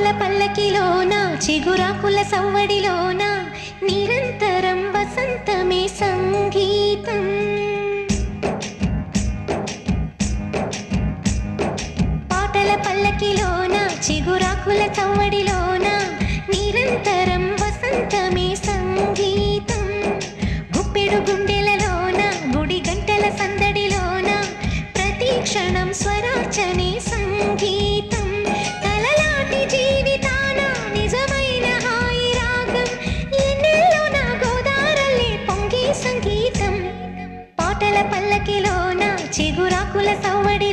పాటల పల్లకిలోన చిగురాకుల సవ్వడిలోన నిరంతరం వసంతమే సంగీతం. పాటల పల్లకిలోన చిగురాకుల సవ్వడిలోన నిరంతరం వసంతమే సంగీతం. గుప్పెడు గుండెలలోన గుడి గంటల సందడిలోన ప్రతి క్షణం స్వరార్చనే సంగీతం. తలలాంటి జీవితాన నిజమైన హాయి రాగం ఎన్నెల్లో నా గోదారల్లే పొంగే సంగీతం. పాటల పల్లకిలోన చిగురాకుల సవ్వడి